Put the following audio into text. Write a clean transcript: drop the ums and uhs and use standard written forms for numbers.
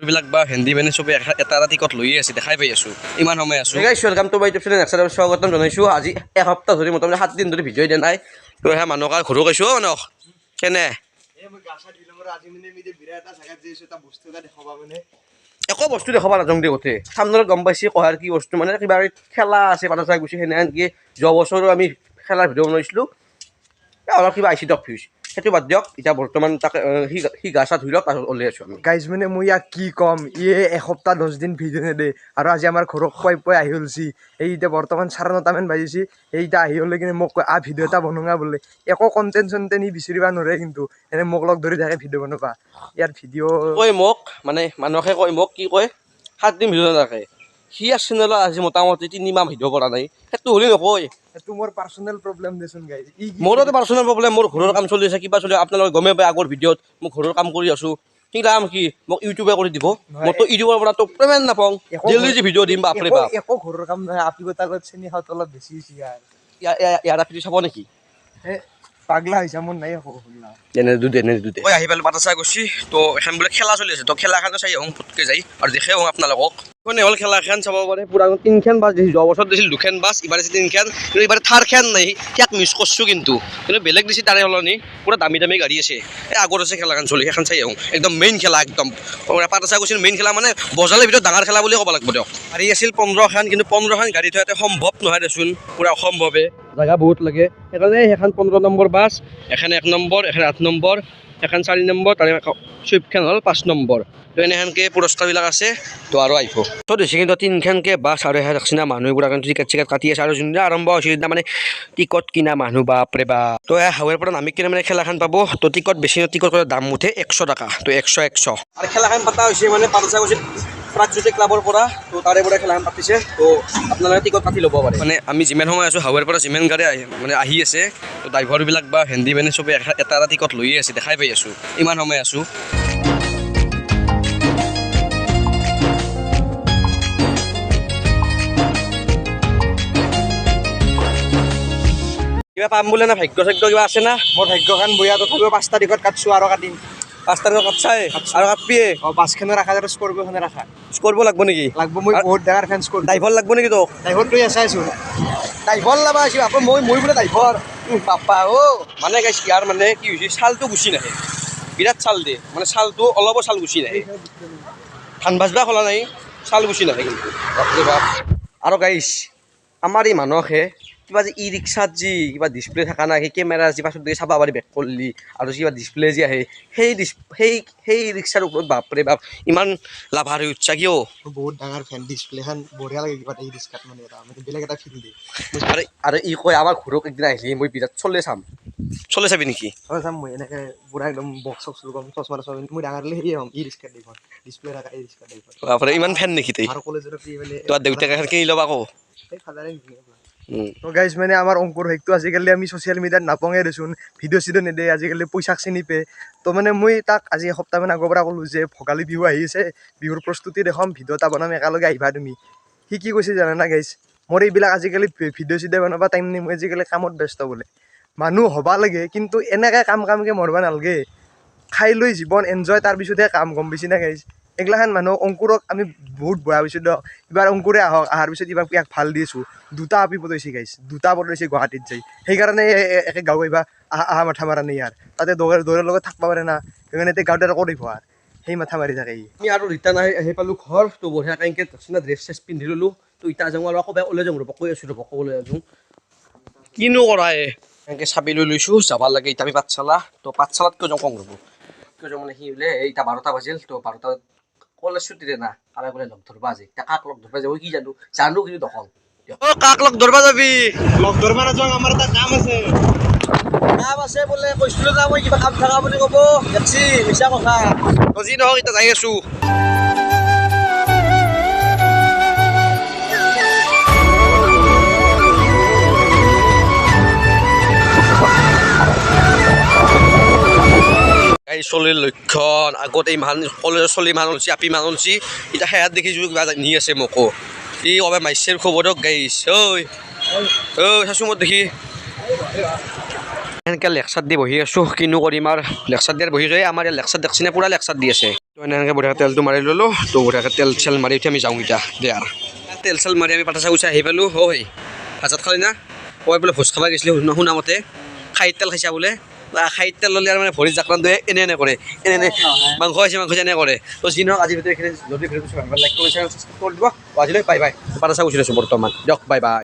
বিলাক বা হিন্দী মানে চবে এটা টিকট লৈয়ে আছে দেখাই পাই আছো ইমান সময় আছো guys welcome to my YouTube channel next স্বাগতম জনাইছো আজি এসপ্তাহ ধৰি মোটামুটি 7 দিন ধৰি ভিডিঅ' দিয়া নাই তো হে মানুহক ঘৰো কৈছো মানক কেনে এ মই গাছা দিলো মোৰ আজি মানে মিদে বিৰা এটা জাগাত যাইছো এটা বস্তু এটা দেখাবা মানে একো বস্তু দেখাবা নাজং দে উঠে সামনে গম পাইছি কহাৰ কি বস্তু মানে কিবা খেলা আছে পাতা চাই গুছি হেনে কি যোৱা বছৰো আমি খেলাৰ ভিডিঅ' বনাইছিলো অলপ কিবা আইছি টপ ফিউজ সেইটো বাদ দিয়ক এতিয়া বৰ্তমান তাকে সি গাছা ধুই লওক তাৰপিছত ওলাই আছো আমি গাইজ মানে মই ইয়াক কি কম এসপ্তাহ 10 দিন ভিডিঅ' নেদে আৰু আজি আমাৰ ঘৰত পুৱাই আহি হ'লছি এই এতিয়া বৰ্তমান 9:30 মান বাজিছি এইটা আহি হ'লে কিনে মোক ভিডিঅ' এটা বনোৱা বোলে একো কণ্টেণ্ট চণ্টেণ্ট বিচাৰিবা নোৱাৰে কিন্তু এনে মোক লগ ধৰি থাকে ভিডিঅ' বনাবা ইয়াৰ ভিডিঅ' কয় মোক মানে মানুহে কয় মোক কি কয় 7 দিন ভিডিঅ' নাথাকে সি চেনেলত আজি মোটামুটি 3 মাহ ভিডিঅ' কৰা নাই সেইটো হ'লে নকয় সেইটো মোৰ পাৰ্চনেল প্ৰব্লেম দেচোন গাইজ মোৰতো পাৰ্চনেল প্ৰব্লেম মোৰ ঘৰৰ কাম চলি আছে কিবা চলি আপোনালোকে গমে পায় আগৰ ভিডিঅ'ত মই ঘৰৰ কাম কৰি আছো কি কাম কি মোক ইউটিউবে কৰি দিব মইতো ইউটিউবৰ পৰা তো পেমেণ্ট নাপাওঁ ডেইলি যে ভিডিঅ' দিম বাপৰে বাপ একো ঘৰৰ কাম নহয় আপিগতাৰ লগত চেনি খাওঁতে অলপ বেছি হৈছে ইয়াৰ আপি চাব নেকি পাগলা হৈছে মোৰ নাই একো এনে দুদে ঐ আহি পেলাই বাটা চাই গৈছি তো এখন বোলে খেলা চলি আছে তো খেলাখনো চাই আহোঁ ফুটকে যাই আৰু দেখে আহোঁ আপোনালোকক কোনে হ'ল খেলাখন চাব পাৰে পুৰা 3খন বাছ দিছিল যোৱা বছৰ দিছিল 2খন বাছ এবাৰ দিছিল 3খন কিন্তু এইবাৰ থাৰ্ডখন নাই ইয়াক মিছ কৰিছোঁ কিন্তু বেলেগ দিছে তাৰে সলনি পুৰা দামী গাড়ী আছে এই আগত আছে খেলাখন চলি সেইখন চাই আহোঁ একদম মেইন খেলা একদম পাতা চাই গৈছিল মেইন খেলা মানে বজাৰৰ ভিতৰত ডাঙৰ খেলা বুলি ক'ব লাগিব দিয়ক গাড়ী আছিল 15খন কিন্তু 15খন গাড়ী থোৱাতে সম্ভৱ নহয় দেচোন পুৰা অসম্ভৱে জাগা বহুত লাগে সেইকাৰণে সেইখন 15 নম্বৰ বাছ এখন 1 নম্বৰ এখন 8 নম্বৰ এখন 4 নম্বৰ তাৰে চুইফ্টখন হ'ল 5 নম্বৰ তো এনেহেনকৈ পুৰস্কাৰবিলাক আছে তো আৰু আহিব তো দিছে কিন্তু 3খনকৈ বাছ আৰু সেই ৰাখছিনা মানুহবোৰে কিন্তু টিকেট কাটি আছে আৰু যোনদিনা আৰম্ভ হৈছিল মানে টিকট কিনা মানুহ বাপৰে বাপ তো হাৱেৰ পৰা নামি কিনে মানে খেলাখন পাব তো টিকট বেছি টিকট দাম উঠে 100 টকা তো 100 আৰু খেলাখন পতা হৈছে মানে পাতা গৈছিল প্ৰাগজ্যোতি ক্লাবৰ পৰা তো তাৰে পৰা খেলাখন পাতিছে তো আপোনালোকে টিকট কাটি ল'ব পাৰে মানে আমি যিমান সময় আছোঁ হাৱেৰ পৰা যিমান গাড়ী মানে আহি আছে তো ড্ৰাইভাৰবিলাক বা হিন্দী মানে চবে এটা টিকট লৈয়ে আছে দেখাই পাই আছোঁ ইমান সময় আছোঁ কিবা পাম বোলে না ভাগ্য চাগ্য কিবা আছে না মোৰ ভাগ্যখন বঢ়িয়া তথাপিও 5টা টিকট কাটছো আৰু কাটিম 5 তাৰিখত কাটছাই আৰু কাটবিয়ে বাছখনে ৰাখা আৰু স্কৰ্পিঅ'খনে ৰাখা স্ক'ৰব লাগব নেকি লাগব মই বহুত ডাঙৰ ফেন স্কৰ্পিঅ' ড্ৰাইভাৰ লাগব নেকি তোক ড্ৰাইভৰ তই আছাইচোন ড্ৰাইভাৰ লাবা আছো আকৌ মই বোলে ড্ৰাইভাৰ পাপা মানে গাইছ ইয়াৰ মানে কি হৈছে ছালটো গুচি নাহে বিৰাট ছাল দিয়ে মানে ছালটো অলপো ছাল গুচি নাহে ধান ভাজবা খোলা নাই ছাল গুচি নাহে কিন্তু বাপৰে বাপ আৰু গাইছ আমাৰ এই মানুহে কিবা যে ই ৰিক্সাত যি কিবা ডিছপ্লে থকা নাই সেই কেমেৰা যি পাছত চাব পাৰি বেক কৰিলি আৰু কিবা ডিছপ্লে যি আহে সেই ৰিক্সাৰ ওপৰত বাপৰে বাপ ইমান লাভাৰ হৈ উঠছা কিয় বহুত ডাঙৰ ফেন ডিছপ্লেখন বঢ়িয়া লাগে কিবা এই ৰিক্সাত মানে এটা বেলেগ এটা ফিল দিয়ে আৰু ই কয় আমাৰ ঘৰক একদিন আহিলে মই বিৰাট চলে চাবি নেকি চাম মই এনেকৈ পুৰা একদম বক্স চক্স লগাম চশমা চশমা মই ডাঙৰ হ'লে সেয়ে হ'ম ই ৰিক্সাত দেখোন ডিছপ্লে থকা এই ৰিক্সাত দেখোন বাপৰে ইমান ফেন নেকি তই আৰু কলেজৰ কি মানে তোৰ দেউতাকে এখন কিনি ল'বা আকৌ এই ফাদাৰে তো গাইজ মানে আমাৰ অংকুৰ হেকটো আজিকালি আমি ছ'চিয়েল মিডিয়াত নাপাওঁৱে দেচোন ভিডিঅ' চিডিঅ' নেদে আজিকালি পইচাক চিনি পায় তো মানে মই তাক আজি এসপ্তাহমান আগৰ পৰা ক'লোঁ যে ভোগালী বিহু আহি আছে বিহুৰ প্ৰস্তুতি দেখাম ভিডিঅ' এটা বনাম একেলগে আহিবা তুমি সি কি কৈছে জানা গাইজ মোৰ এইবিলাক আজিকালি ভিডিঅ' চিডিঅ' বনাব টাইম নাই মই আজিকালি কামত ব্যস্ত বোলে মানুহ হ'বা লাগে কিন্তু এনেকৈ কামকৈ মৰবা নালাগে খাই লৈ জীৱন এনজয় তাৰপিছতহে কাম গম পাইছি না গাইজ এইগিলাখান মানুহ অংকুৰক আমি বহুত বেয়া পাইছোঁ দিয়ক এইবাৰ অংকুৰে অহাৰ পিছত এইবাৰ ইয়াক ভাল দিছোঁ 2টা আপি পতাইছে গাইছ 2টা পতাইছে গুৱাহাটীত যাই সেইকাৰণে একে গাঁও আহিবা আহা মাথা মাৰা নাই ইয়াৰ তাতে দৌৰৰ লগত থাকবা পাৰে না সেইকাৰণে এতিয়া গাঁৱতে কৰি পোৱা সেই মাথা মাৰি থাকে আমি আৰু ৰিটাৰ্ণ আহি পালোঁ ঘৰ তো বঢ়িয়াকৈ এনেকৈ ড্ৰেছ চেছ পিন্ধি ল'লোঁ তো ইটা যাওঁ আৰু আকৌ ওলাই যাওঁ ৰ'ব কৈ আছোঁ ৰ'ব ক'বলৈ যাওঁ কিনো কৰা এনেকৈ চাবি লৈ লৈছোঁ যাব লাগে এতিয়া আমি পাঠশালা তো পাঠশালাত কিয় যাওঁ কওঁ ৰ'ব কিয় যাওঁ মানে সি বোলে এতিয়া 12টা বাজিল তো 12টাত কলেজ ছুটিৰে না কালে বোলে লগ ধৰবা আজি এতিয়া কাক লগ ধৰবা যাব কি জানো কিন্তু দখল কাক লগ ধৰবা যাবি লগ ধৰবা নাযাওঁ আমাৰ এটা কাম আছে বোলে কৈছিলোঁ না মই কিবা কাম থকা বুলি ক'ব দেখছি মিছা কথা তো যি নহওক এতিয়া যাই আছোঁ চলিৰ লক্ষণ আগতে ইমান কলেজৰ চলি মান হৈছে আপি মান হৈছে এতিয়া সেয়াত দেখিছোঁ কিবা নি আছে মোকো ই ক'বাই মাইছেৰ খবৰক গাইছ ঐ চাচোঁ মই দেখি এনেকৈ লেকচাৰ দি বহি আছোঁ কিনো কৰিম আৰু লেকচাৰ দিয়াৰ বহি যাই আমাৰ ইয়াত লেকচাৰ দেখছিনে পূৰা লেকচাৰ দি আছে তো এনেকৈ বঢ়িয়াকৈ তেলটো মাৰি ল'লোঁ তো বঢ়িয়াকৈ তেল চেল মাৰি উঠি আমি যাওঁ এতিয়া দে আৰু তেল চেল মাৰি আমি পাতা চাগুচি আহি পালোঁ হয় ভাত খালি না কয় বোলে ভোজ খাব গৈছিলোঁ শুনা মতে খাহীৰ তেল খাইছা বোলে খাহীৰ তেল ল'লে আৰু মানে ভৰিত জাকৰানটোৱে এনে কৰে এনে মাংস আছে এনে কৰে তো যি নহওক আজি ভিতৰত এইখিনি যদি ভিডিঅ'টো ভাল লাইক কৰি দিব আজিলৈ বাই বাই পাতা চাগুচি আছোঁ বৰ্তমান দিয়ক বাই বাই